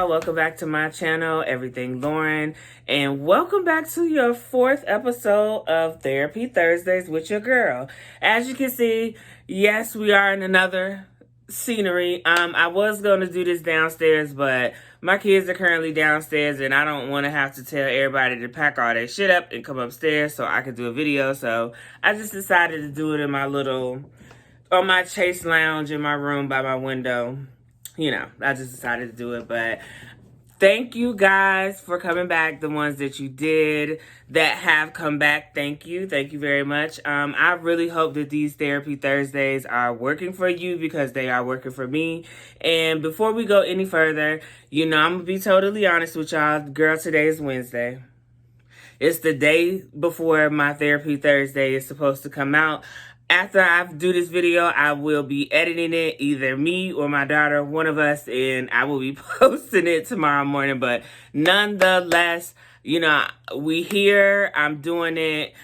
y'all? Welcome back to my channel, Everything Lauren, and welcome back to your 4th episode of Therapy Thursdays with your girl. As you can see, yes, we are in another scenery. I was going to do this downstairs, but my kids are currently downstairs and I don't want to have to tell everybody to pack all their shit up and come upstairs so I could do a video. So I just decided to do it in on my Chase lounge in my room by my window. You know, I just decided to do it. But thank you guys for coming back. The ones that you did that have come back, thank you. Thank you very much. I really hope that these Therapy Thursdays are working for you because they are working for me. And before we go any further, I'm going to be totally honest with y'all. Girl, today is Wednesday. It's the day before my Therapy Thursday is supposed to come out. After I do this video, I will be editing it, either me or my daughter, one of us, and I will be posting it tomorrow morning. But nonetheless, we here. I'm doing it.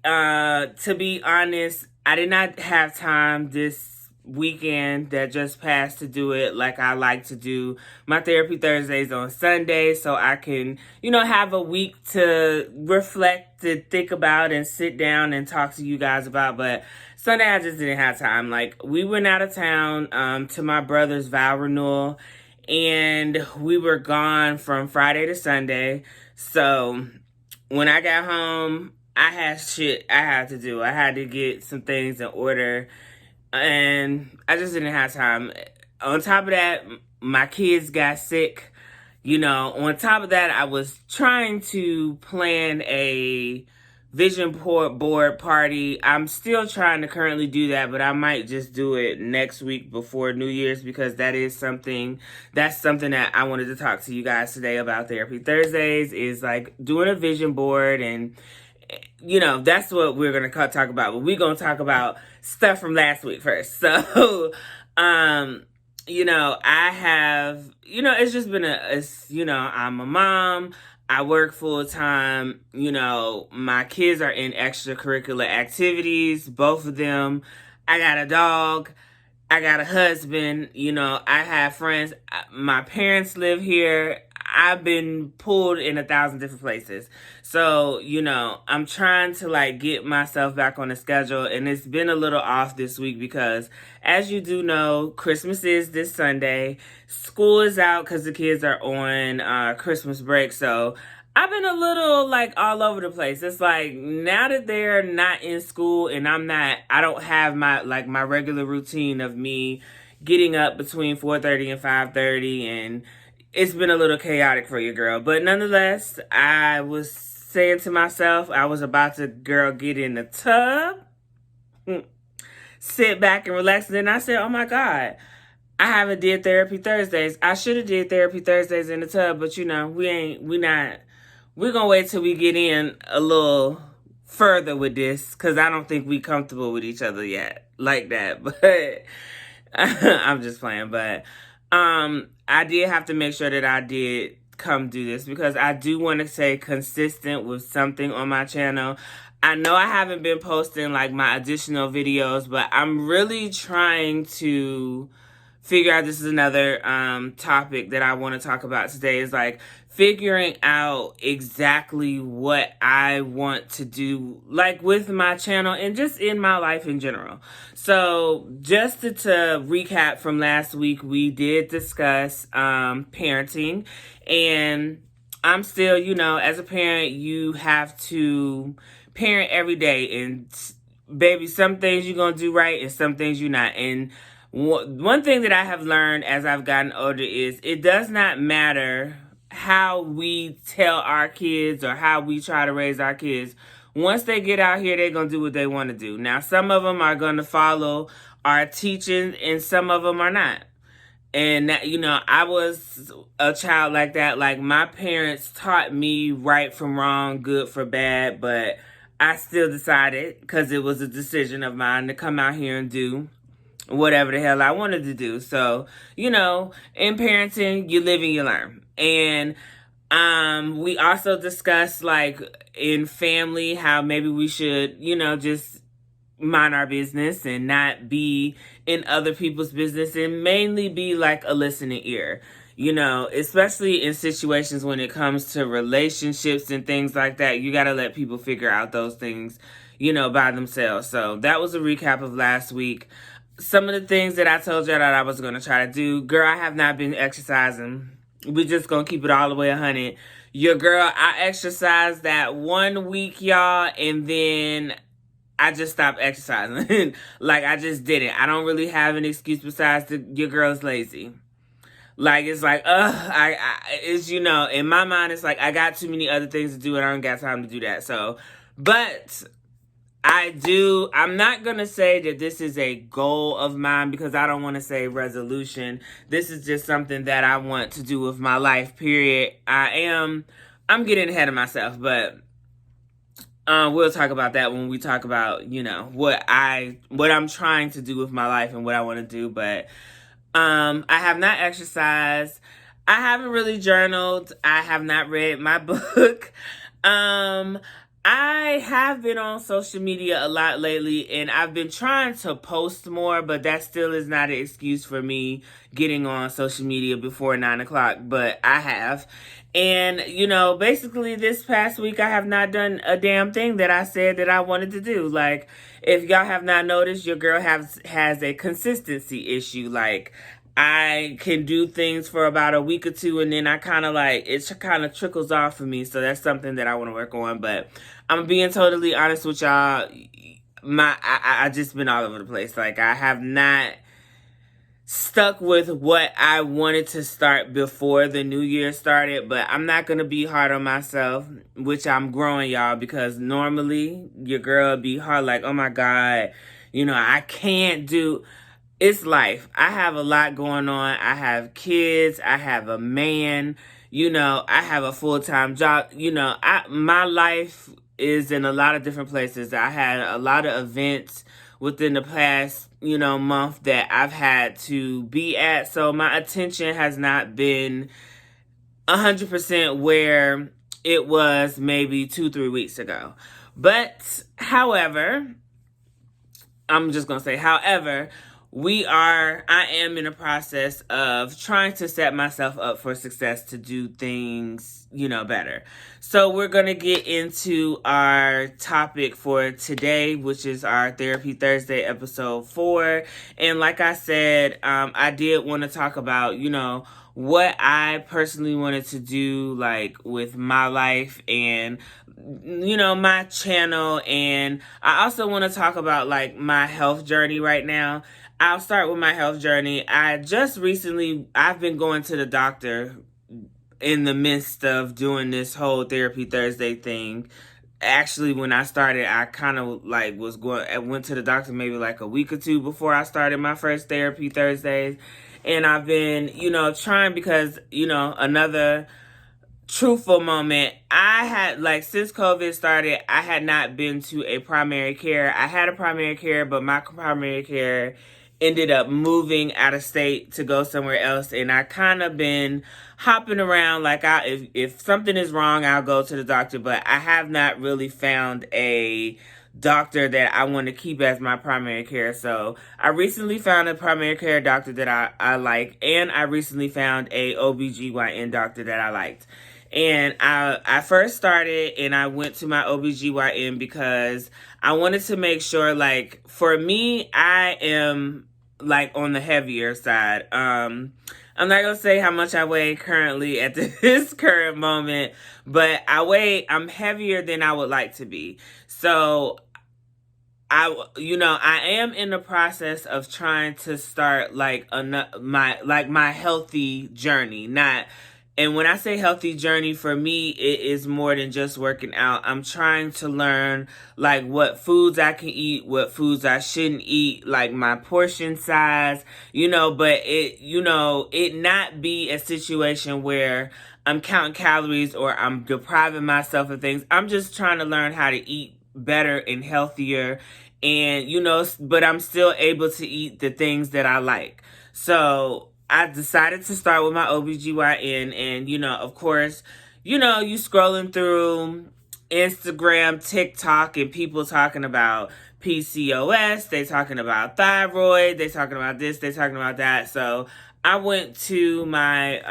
To be honest, I did not have time this weekend that just passed to do it like I like to do my Therapy Thursdays on Sunday, so I can, have a week to reflect, to think about, and sit down and talk to you guys about. But Sunday, I just didn't have time. Like, we went out of town to my brother's vow renewal, and we were gone from Friday to Sunday. So when I got home, I had shit I had to do. I had to get some things in order, and I just didn't have time. On top of that, my kids got sick. On top of that, I was trying to plan a vision board party. I'm still trying to currently do that, but I might just do it next week before New Year's, because that's something that I wanted to talk to you guys today about. Therapy Thursdays is like doing a vision board, and that's what we're going to talk about. But we're going to talk about stuff from last week first. So, I have, it's just been I'm a mom. I work full time. My kids are in extracurricular activities, both of them. I got a dog. I got a husband. I have friends. My parents live here. I've been pulled in 1,000 different places. So, I'm trying to get myself back on the schedule, and it's been a little off this week because, as you do know, Christmas is this Sunday. School is out because the kids are on Christmas break. So I've been a little all over the place. It's like, now that they're not in school and I don't have my my regular routine of me getting up between 4:30 and 5:30, and it's been a little chaotic for your girl. But nonetheless, I was saying to myself, I was about to, get in the tub, sit back and relax. And then I said, oh my God, I haven't did Therapy Thursdays. I should have did Therapy Thursdays in the tub, but we're going to wait till we get in a little further with this, because I don't think we comfortable with each other yet like that. But I'm just playing. But I did have to make sure that I did come do this, because I do want to stay consistent with something on my channel. I know I haven't been posting my additional videos, but I'm really trying to figure out, this is another topic that I want to talk about today, is figuring out exactly what I want to do with my channel and just in my life in general. So just to recap from last week, we did discuss parenting, and I'm still, as a parent, you have to parent every day, and baby, some things you're going to do right and some things you're not. And one thing that I have learned as I've gotten older is it does not matter how we tell our kids or how we try to raise our kids. Once they get out here, they're going to do what they want to do. Now, some of them are going to follow our teaching and some of them are not. And, I was a child like that. My parents taught me right from wrong, good for bad, but I still decided, because it was a decision of mine, to come out here and do whatever the hell I wanted to do. So, in parenting, you live and you learn. And we also discussed in family how maybe we should, just mind our business and not be in other people's business, and mainly be a listening ear. especially in situations when it comes to relationships and things like that, you got to let people figure out those things, by themselves. So that was a recap of last week. Some of the things that I told you that I was going to try to do. Girl, I have not been exercising. We just going to keep it all the way 100. Your girl, I exercised that 1 week, y'all, and then I just stopped exercising. Like, I just didn't. I don't really have an excuse besides your girl's lazy. Like, it's like, it's, in my mind, it's like, I got too many other things to do and I don't got time to do that. So, but I'm not going to say that this is a goal of mine because I don't want to say resolution. This is just something that I want to do with my life, period. I'm getting ahead of myself, but we'll talk about that when we talk about, what I'm trying to do with my life and what I want to do. But I have not exercised. I haven't really journaled. I have not read my book. I have been on social media a lot lately, and I've been trying to post more, but that still is not an excuse for me getting on social media before 9 o'clock, but I have. And, basically this past week, I have not done a damn thing that I said that I wanted to do. Like, if y'all have not noticed, your girl has a consistency issue. Like, I can do things for about a week or two, and then it kind of trickles off for me. So that's something that I want to work on. But I'm being totally honest with y'all. I just been all over the place. Like, I have not stuck with what I wanted to start before the new year started, but I'm not going to be hard on myself, which I'm growing, y'all, because normally your girl be hard like, oh my God, I can't do. It's life. I have a lot going on. I have kids. I have a man. I have a full-time job. My life is in a lot of different places. I had a lot of events within the past, month that I've had to be at. So my attention has not been 100% where it was maybe 2-3 weeks ago. But however, I'm just going to say, however, I am in a process of trying to set myself up for success to do things, better. So we're going to get into our topic for today, which is our Therapy Thursday episode 4. And like I said, I did want to talk about, what I personally wanted to do, like, with my life and, my channel. And I also want to talk about, like, my health journey right now. I'll start with my health journey. I've been going to the doctor in the midst of doing this whole Therapy Thursday thing. Actually, when I started, I kind of I went to the doctor maybe like a week or two before I started my first Therapy Thursdays. And I've been, trying because, another truthful moment, I had, since COVID started, I had not been to a primary care. I had a primary care, but my primary care ended up moving out of state to go somewhere else, and I kind of been hopping around. Like, if something is wrong, I'll go to the doctor, but I have not really found a doctor that I want to keep as my primary care. So I recently found a primary care doctor that I like, and I recently found a OBGYN doctor that I liked. And I first started and I went to my OBGYN because I wanted to make sure, for me, I am on the heavier side. I'm not going to say how much I weigh currently at this current moment, but I'm heavier than I would like to be. So I am in the process of trying to start my healthy journey. And when I say healthy journey, for me, it is more than just working out. I'm trying to learn, what foods I can eat, what foods I shouldn't eat, my portion size, but it not be a situation where I'm counting calories or I'm depriving myself of things. I'm just trying to learn how to eat better and healthier, and, but I'm still able to eat the things that I like. So I decided to start with my OBGYN, and, of course, you scrolling through Instagram, TikTok, and people talking about PCOS, they talking about thyroid, they talking about this, they talking about that. So I went to my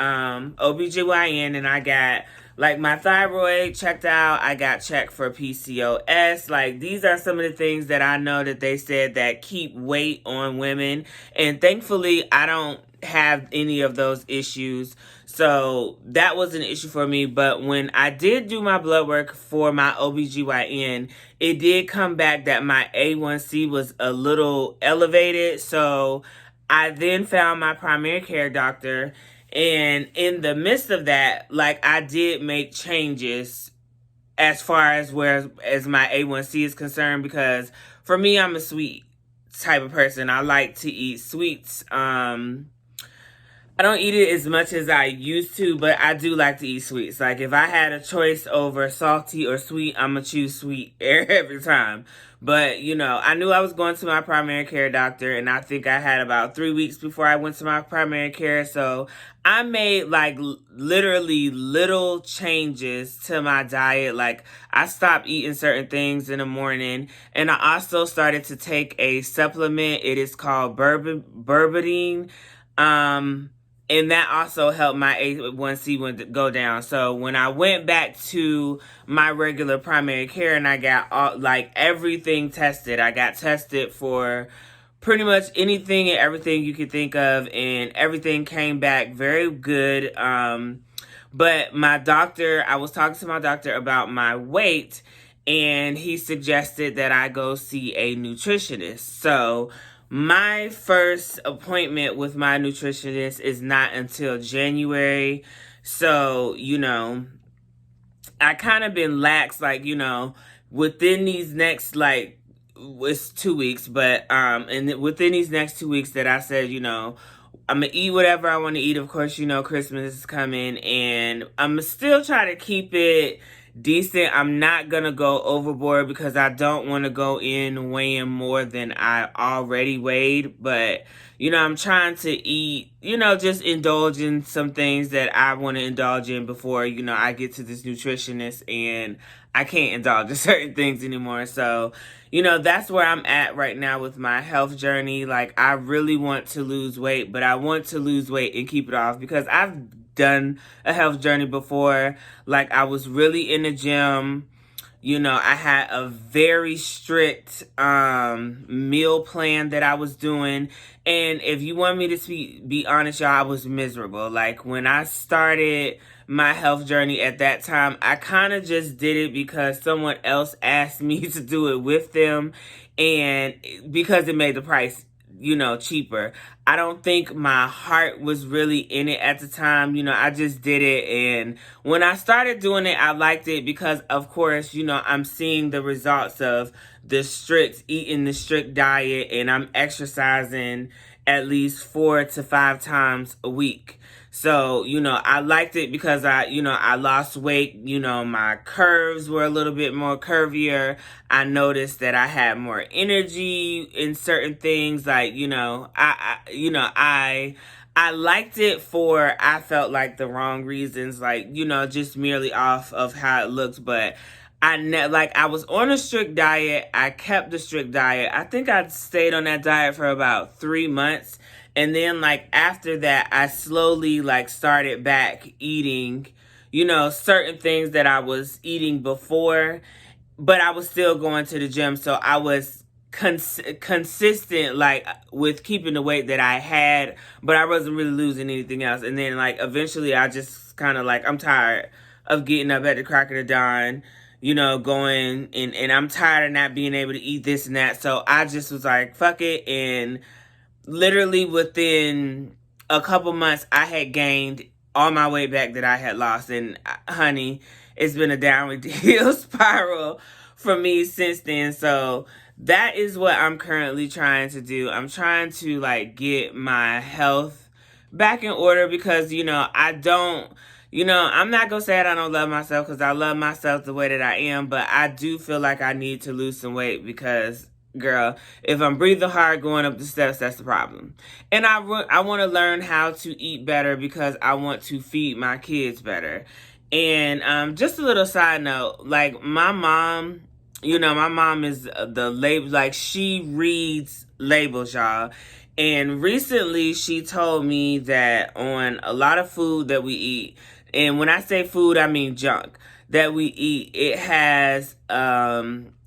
OBGYN and I got like my thyroid checked out. I got checked for PCOS. Like these are some of the things that I know that they said that keep weight on women. And thankfully I don't have any of those issues. So that was an issue for me. But when I did do my blood work for my OBGYN, it did come back that my A1C was a little elevated. So I then found my primary care doctor, and in the midst of that, like I did make changes as far as where as my A1C is concerned, because for me, I'm a sweet type of person. I like to eat sweets. I don't eat it as much as I used to, but I do like to eat sweets. Like if I had a choice over salty or sweet, I'm gonna choose sweet every time. But, you know, I knew I was going to my primary care doctor, and I think I had about 3 weeks before I went to my primary care. So I made like literally little changes to my diet. Like I stopped eating certain things in the morning, and I also started to take a supplement. It is called berberine. And that also helped my A1C go down. So when I went back to my regular primary care and I got all, like everything tested, I got tested for pretty much anything and everything you could think of, and everything came back very good. But my doctor, I was talking to my doctor about my weight, and he suggested that I go see a nutritionist. So my first appointment with my nutritionist is not until January. So, you know, I kind of been lax, like, you know, within these next, like, it's 2 weeks, but, and within these next 2 weeks that I said, you know, I'm gonna eat whatever I want to eat. Of course, you know, Christmas is coming, and I'm still trying to keep it decent. I'm not gonna go overboard because I don't want to go in weighing more than I already weighed. But, you know, I'm trying to eat, you know, just indulge in some things that I want to indulge in before, you know, I get to this nutritionist and I can't indulge in certain things anymore. So, you know, that's where I'm at right now with my health journey. Like, I really want to lose weight, but I want to lose weight and keep it off, because I've done a health journey before. Like, I was really in the gym. You know, I had a very strict meal plan that I was doing. And if you want me to be honest, y'all, I was miserable. Like, when I started my health journey at that time, I kind of just did it because someone else asked me to do it with them, and because it made the price, you know, cheaper. I don't think my heart was really in it at the time. You know, I just did it. And when I started doing it, I liked it because, of course, you know, I'm seeing the results of eating the strict diet, and I'm exercising at least 4 to 5 times a week. So, you know, I liked it because I lost weight. You know, my curves were a little bit more curvier. I noticed that I had more energy in certain things. Like, you know, I liked it for, I felt like the wrong reasons, like, you know, just merely off of how it looks. But I was on a strict diet. I kept the strict diet. I think I stayed on that diet for about 3 months. And then, like, after that, I slowly, like, started back eating, you know, certain things that I was eating before, but I was still going to the gym. So I was consistent, like, with keeping the weight that I had, but I wasn't really losing anything else. And then, like, eventually I just kind of, like, I'm tired of getting up at the crack of the dawn, you know, going, and I'm tired of not being able to eat this and that. So I just was like, fuck it. And literally within a couple months, I had gained all my weight back that I had lost. And honey, it's been a downward hill spiral for me since then. So that is what I'm currently trying to do. I'm trying to, like, get my health back in order because, you know, I'm not going to say that I don't love myself, because I love myself the way that I am, but I do feel like I need to lose some weight because, girl, if I'm breathing hard going up the steps, that's the problem. And I want to learn how to eat better because I want to feed my kids better. And just a little side note, like, my mom, you know, my mom is the label, like, she reads labels, y'all. And recently she told me that on a lot of food that we eat, and when I say food, I mean junk that we eat, it has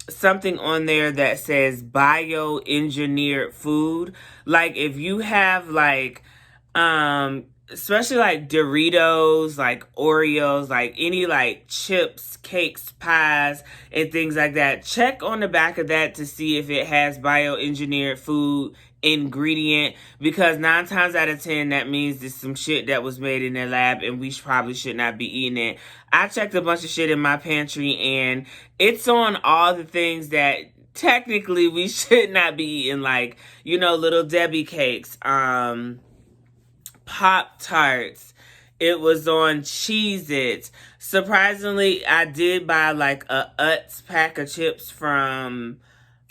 something on there that says bioengineered food. Like if you have like especially like Doritos, like Oreos, like any like chips, cakes, pies, and things like that, check on the back of that to see if it has bioengineered food ingredient, because 9 times out of 10 that means it's some shit that was made in their lab and we probably should not be eating it. I checked a bunch of shit in my pantry and it's on all the things that technically we should not be eating, like, you know, Little Debbie cakes, Pop-Tarts. It was on Cheez-Its. Surprisingly, I did buy like a Utz pack of chips from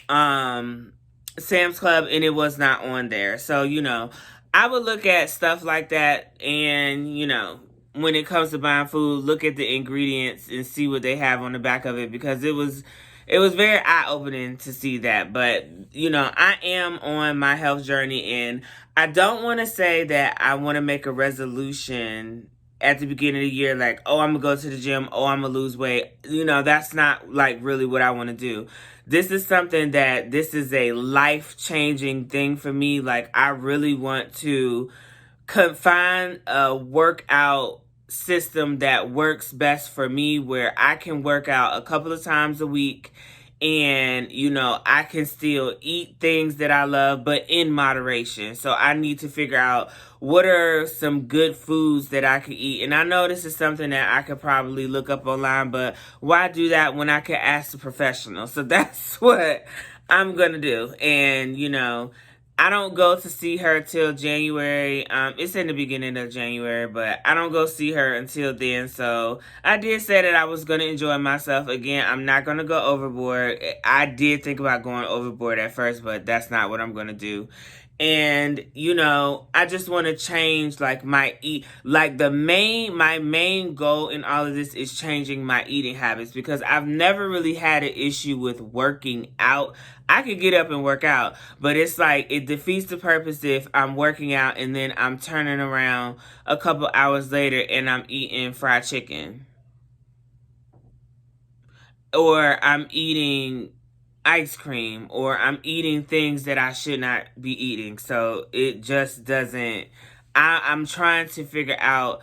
Sam's Club and it was not on there. So, you know, I would look at stuff like that and, you know, when it comes to buying food, look at the ingredients and see what they have on the back of it, because it was very eye-opening to see that. But, you know, I am on my health journey and I don't want to say that I want to make a resolution at the beginning of the year, like, oh, I'm going to go to the gym, oh, I'm going to lose weight. You know, that's not like really what I want to do. This is something that, this is a life-changing thing for me. Like, I really want to find a workout system that works best for me, where I can work out a couple of times a week and, you know, I can still eat things that I love, but in moderation. So I need to figure out what are some good foods that I could eat. And I know this is something that I could probably look up online, but why do that when I could ask a professional? So that's what I'm going to do. And, you know, I don't go to see her till January. It's in the beginning of January, but I don't go see her until then. So I did say that I was going to enjoy myself. Again, I'm not going to go overboard. I did think about going overboard at first, but that's not what I'm going to do. And, you know, I just want to change like my my main goal in all of this is changing my eating habits, because I've never really had an issue with working out. I could get up and work out, but it's like it defeats the purpose if I'm working out and then I'm turning around a couple hours later and I'm eating fried chicken, or I'm eating ice cream, or I'm eating things that I should not be eating. So it just doesn't, I'm trying to figure out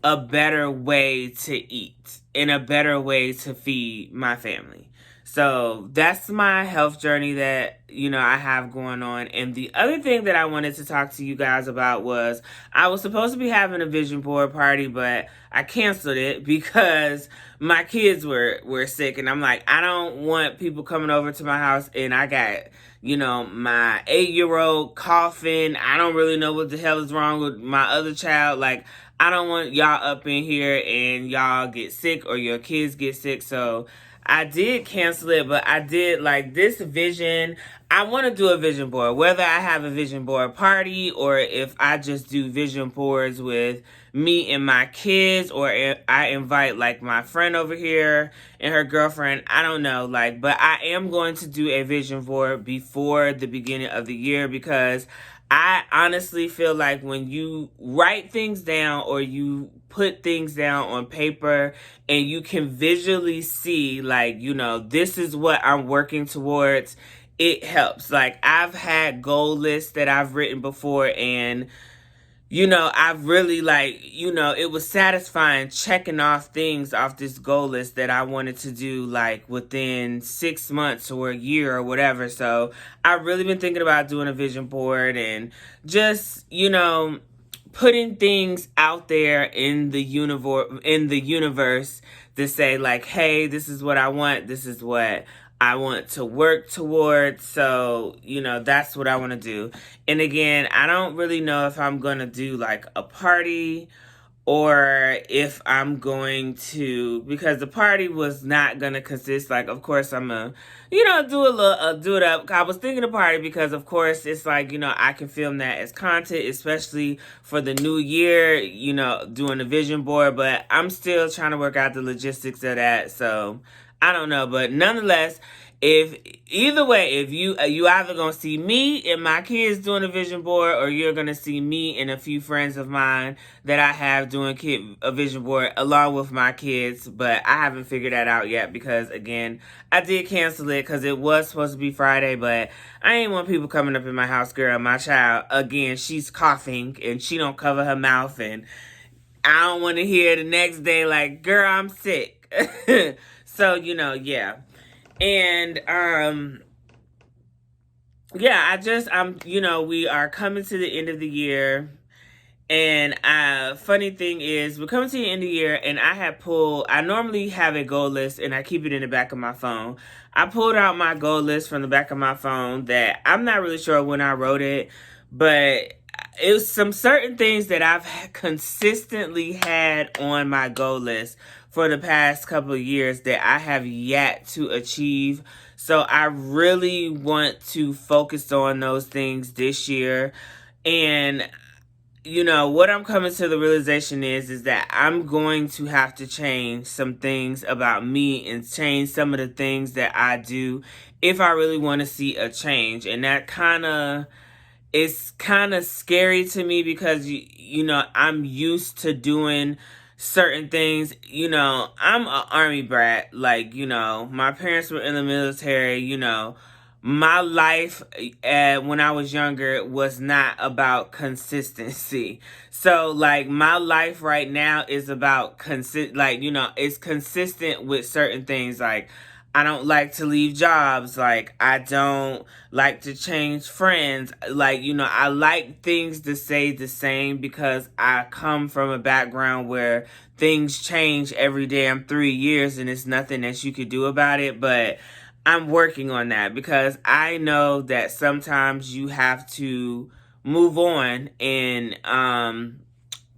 a better way to eat and a better way to feed my family. So that's my health journey that, you know, I have going on. And the other thing that I wanted to talk to you guys about was I was supposed to be having a vision board party, but I canceled it because my kids were sick. And I'm like, I don't want people coming over to my house and I got, you know, my 8-year-old coughing. I don't really know what the hell is wrong with my other child. Like, I don't want y'all up in here and y'all get sick or your kids get sick. So I did cancel it, but I did like this vision. I want to do a vision board, whether I have a vision board party or if I just do vision boards with me and my kids, or if I invite like my friend over here and her girlfriend. I don't know, like, but I am going to do a vision board before the beginning of the year, because I honestly feel like when you write things down or you put things down on paper and you can visually see, like, you know, this is what I'm working towards, it helps. Like, I've had goal lists that I've written before, and, you know, I've really, like, you know, it was satisfying checking off things off this goal list that I wanted to do, like, within 6 months or a year or whatever. So I've really been thinking about doing a vision board and just, you know, putting things out there in the universe to say, like, hey, this is what I want. This is what I want to work towards. So, you know, that's what I want to do. And again, I don't really know if I'm going to do like a party or if I'm going to, because the party was not going to consist, like, of course I'm going to, you know, do it up. I was thinking a party because, of course, it's like, you know, I can film that as content, especially for the new year, you know, doing a vision board, but I'm still trying to work out the logistics of that. So I don't know, but nonetheless, if either way, if you either gonna see me and my kids doing a vision board, or you're gonna see me and a few friends of mine that I have doing a vision board along with my kids. But I haven't figured that out yet because, again, I did cancel it because it was supposed to be Friday, but I ain't want people coming up in my house, girl. My child, again, she's coughing and she don't cover her mouth, and I don't want to hear the next day like, girl, I'm sick. So, yeah. And yeah, we are coming to the end of the year. And funny thing is, we're coming to the end of the year, and I normally have a goal list, and I keep it in the back of my phone. I pulled out my goal list from the back of my phone that I'm not really sure when I wrote it, but it was some certain things that I've consistently had on my goal list for the past couple of years that I have yet to achieve. So I really want to focus on those things this year. And what I'm coming to the realization is that I'm going to have to change some things about me and change some of the things that I do if I really want to see a change. And that it's kind of scary to me because, I'm used to doing certain things. I'm an army brat. Like, my parents were in the military. My life when I was younger was not about consistency. So, like, my life right now is about it's consistent with certain things. Like, I don't like to leave jobs. Like, I don't like to change friends. Like, I like things to stay the same because I come from a background where things change every damn 3 years and it's nothing that you could do about it. But I'm working on that because I know that sometimes you have to move on, and I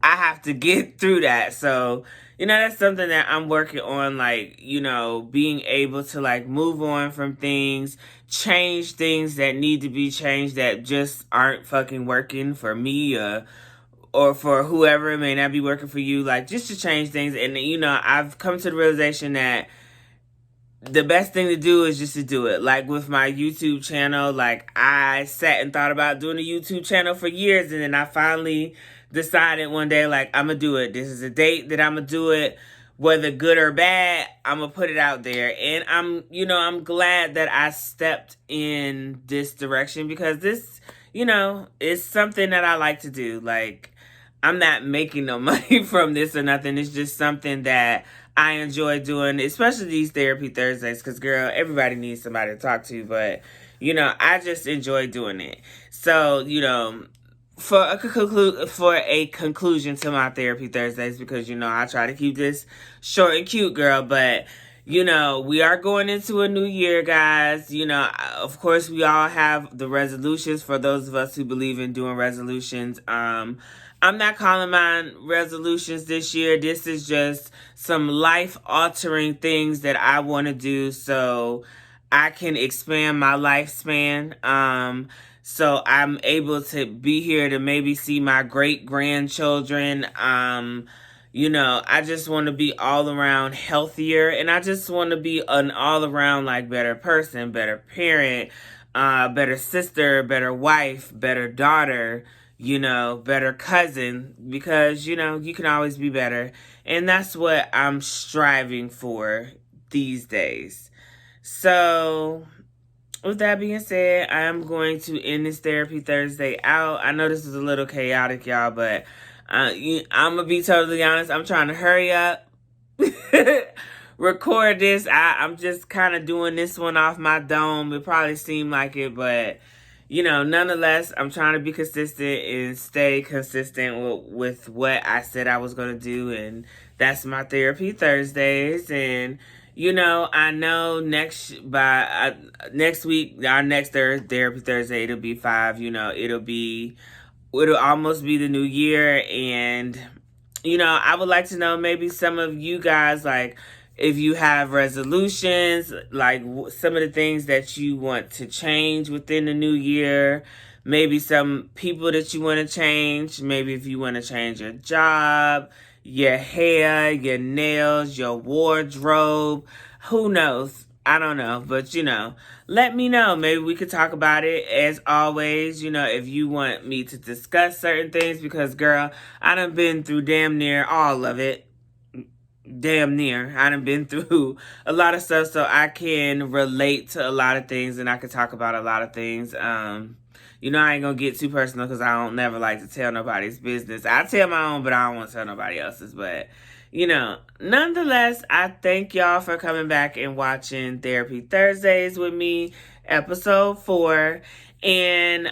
have to get through that. So, that's something that I'm working on, like, being able to, like, move on from things, change things that need to be changed that just aren't fucking working for me, or for whoever. It may not be working for you, like, just to change things. And, I've come to the realization that the best thing to do is just to do it. Like with my YouTube channel, like I sat and thought about doing a YouTube channel for years, and then I finally decided one day, like, I'm gonna do it. This is a date that I'm gonna do it. Whether good or bad, I'm gonna put it out there. And I'm glad that I stepped in this direction because this, is something that I like to do. Like, I'm not making no money from this or nothing. It's just something that I enjoy doing, especially these Therapy Thursdays, because, girl, everybody needs somebody to talk to, but, I just enjoy doing it. So, for a conclusion to my Therapy Thursdays, because, I try to keep this short and cute, girl, but, we are going into a new year, guys. Of course, we all have the resolutions for those of us who believe in doing resolutions. I'm not calling mine resolutions this year. This is just some life-altering things that I want to do so I can expand my lifespan. So I'm able to be here to maybe see my great-grandchildren. I just want to be all around healthier, and I just want to be an all around like better person, better parent, better sister, better wife, better daughter, better cousin, because, you can always be better. And that's what I'm striving for these days. So, with that being said, I am going to end this Therapy Thursday out. I know this is a little chaotic, y'all, but I'm going to be totally honest. I'm trying to hurry up, record this. I'm just kind of doing this one off my dome. It probably seemed like it, but, nonetheless, I'm trying to be consistent and stay consistent with what I said I was going to do. And that's my Therapy Thursdays. And, I know next week, our next Therapy Thursday, it'll be 5. It'll almost be the new year. And, I would like to know maybe some of you guys, like, if you have resolutions, like some of the things that you want to change within the new year, maybe some people that you want to change, maybe if you want to change your job, your hair, your nails, your wardrobe. Who knows? I don't know, but let me know. Maybe we could talk about it. As always, if you want me to discuss certain things, because girl, I done been through damn near all of it. Damn near. I done been through a lot of stuff, so I can relate to a lot of things and I can talk about a lot of things. I ain't gonna get too personal because I don't never like to tell nobody's business. I tell my own, but I don't want to tell nobody else's. But, nonetheless, I thank y'all for coming back and watching Therapy Thursdays with me, episode 4. And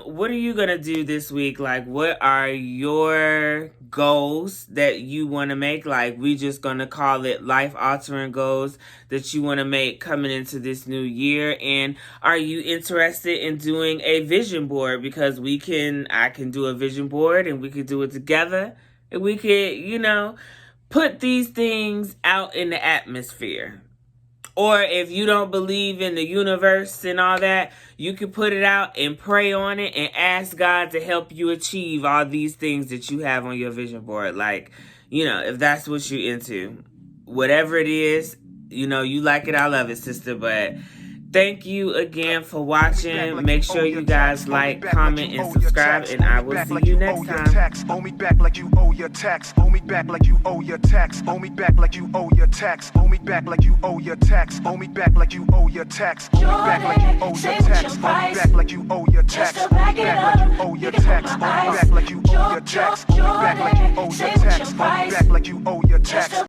what are you going to do this week? Like, what are your goals that you want to make? Like, we just going to call it life-altering goals that you want to make coming into this new year. And are you interested in doing a vision board? Because I can do a vision board and we could do it together. And we could, put these things out in the atmosphere. Or if you don't believe in the universe and all that, you can put it out and pray on it and ask God to help you achieve all these things that you have on your vision board. Like, if that's what you're into. Whatever it is, you like it, I love it, sister. But thank you again for watching. Make sure you guys like, comment, and subscribe, and I will see you next time. Owe me back like you owe your tax. Owe me back like you owe your tax. Owe me back like you owe your tax. Owe me back like you owe your tax. Owe me back like you owe your tax. Owe me back like you owe your tax. Owe me back like you owe your tax. Owe me back like you owe your tax. Owe me back like you owe your tax. Owe me back like you owe your tax. Owe me back like you owe your tax.